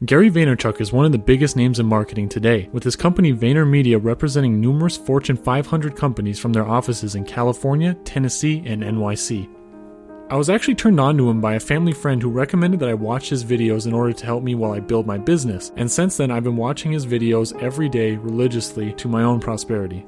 Gary Vaynerchuk is one of the biggest names in marketing today, with his company VaynerMedia representing numerous Fortune 500 companies from their offices in California, Tennessee, and NYC. I was actually turned on to him by a family friend who recommended that I watch his videos in order to help me while I build my business, and since then I've been watching his videos every day religiously to my own prosperity.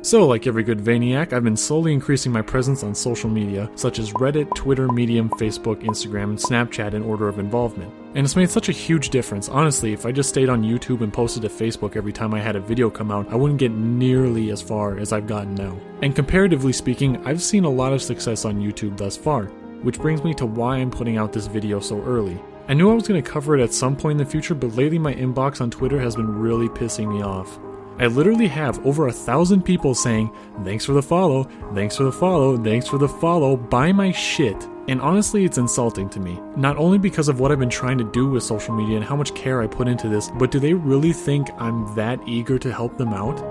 So, like every good Vayniac, I've been slowly increasing my presence on social media, such as Reddit, Twitter, Medium, Facebook, Instagram, and Snapchat in order of involvement. And it's made such a huge difference. Honestly, if I just stayed on YouTube and posted to Facebook every time I had a video come out, I wouldn't get nearly as far as I've gotten now. And comparatively speaking, I've seen a lot of success on YouTube thus far, which brings me to why I'm putting out this video so early. I knew I was going to cover it at some point in the future, but lately my inbox on Twitter has been really pissing me off. I literally have over 1,000 people saying, "Thanks for the follow, thanks for the follow, thanks for the follow, buy my shit." And honestly, it's insulting to me. Not only because of what I've been trying to do with social media and how much care I put into this, but do they really think I'm that eager to help them out?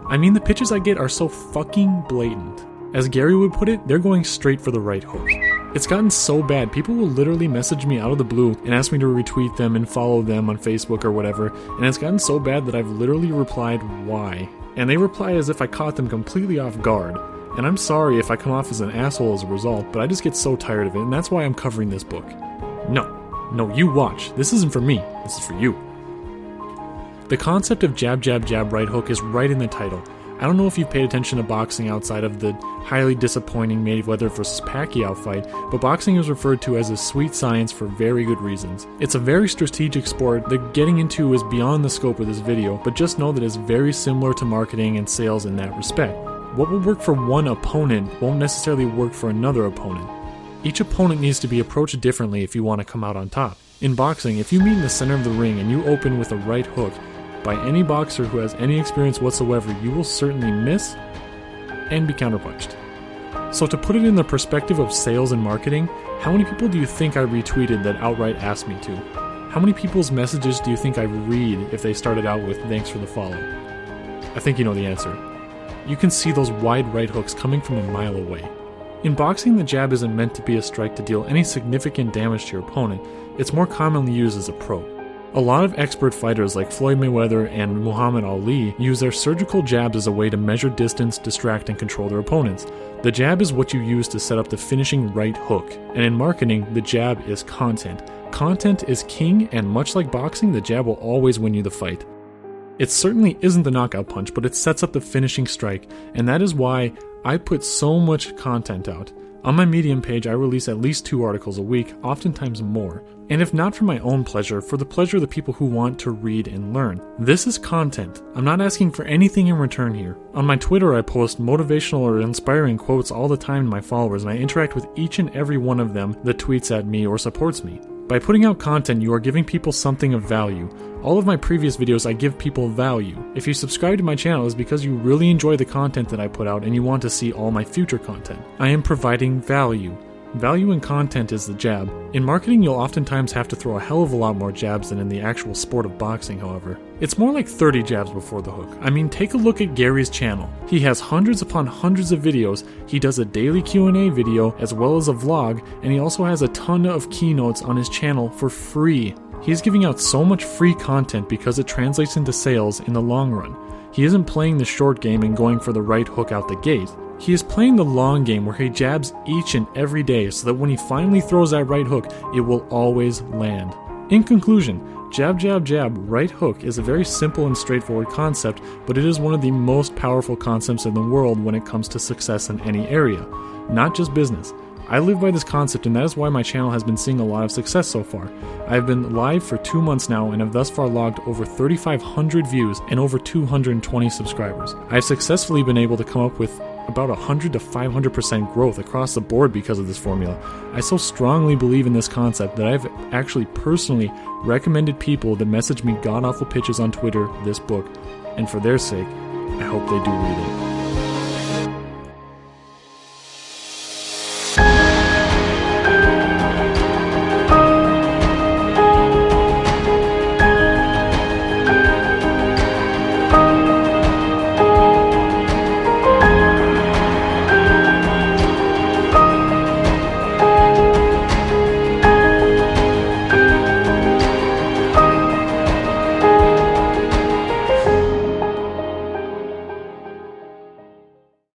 I mean, the pitches I get are so fucking blatant. As Gary would put it, they're going straight for the right hook. It's gotten so bad, people will literally message me out of the blue and ask me to retweet them and follow them on Facebook or whatever, and it's gotten so bad that I've literally replied, "Why?" And they reply as if I caught them completely off guard. And I'm sorry if I come off as an asshole as a result, but I just get so tired of it, and that's why I'm covering this book. No, you watch. This isn't for me, this is for you. The concept of jab, jab, jab, right hook is right in the title. I don't know if you've paid attention to boxing outside of the highly disappointing Mayweather vs. Pacquiao fight, but boxing is referred to as a sweet science for very good reasons. It's a very strategic sport that getting into is beyond the scope of this video, but just know that it's very similar to marketing and sales in that respect. What will work for one opponent won't necessarily work for another opponent. Each opponent needs to be approached differently if you want to come out on top. In boxing, if you meet in the center of the ring and you open with a right hook, by any boxer who has any experience whatsoever, you will certainly miss and be counterpunched. So to put it in the perspective of sales and marketing, how many people do you think I retweeted that outright asked me to? How many people's messages do you think I read if they started out with "thanks for the follow"? I think you know the answer. You can see those wide right hooks coming from a mile away. In boxing, the jab isn't meant to be a strike to deal any significant damage to your opponent. It's more commonly used as a probe. A lot of expert fighters like Floyd Mayweather and Muhammad Ali use their surgical jabs as a way to measure distance, distract, and control their opponents. The jab is what you use to set up the finishing right hook, and in marketing, the jab is content. Content is king, and much like boxing, the jab will always win you the fight. It certainly isn't the knockout punch, but it sets up the finishing strike, and that is why I put so much content out. On my Medium page, I release at least 2 articles a week, oftentimes more. And if not for my own pleasure, for the pleasure of the people who want to read and learn. This is content. I'm not asking for anything in return here. On my Twitter, I post motivational or inspiring quotes all the time to my followers, and I interact with each and every one of them that tweets at me or supports me. By putting out content, you are giving people something of value. All of my previous videos, I give people value. If you subscribe to my channel, it's because you really enjoy the content that I put out and you want to see all my future content. I am providing value. Value in content is the jab. In marketing, you'll oftentimes have to throw a hell of a lot more jabs than in the actual sport of boxing, however. It's more like 30 jabs before the hook. I mean, take a look at Gary's channel. He has hundreds upon hundreds of videos. He does a daily Q&A video as well as a vlog, and he also has a ton of keynotes on his channel for free. He's giving out so much free content because it translates into sales in the long run. He isn't playing the short game and going for the right hook out the gate. He is playing the long game where he jabs each and every day so that when he finally throws that right hook, it will always land. In conclusion, jab, jab, jab, right hook is a very simple and straightforward concept, but it is one of the most powerful concepts in the world when it comes to success in any area, not just business. I live by this concept, and that is why my channel has been seeing a lot of success so far. I have been live for 2 months now and have thus far logged over 3,500 views and over 220 subscribers. I have successfully been able to come up with about 100 to 500% growth across the board because of this formula. I so strongly believe in this concept that I've actually personally recommended people that message me god-awful pitches on Twitter this book, and for their sake, I hope they do read it.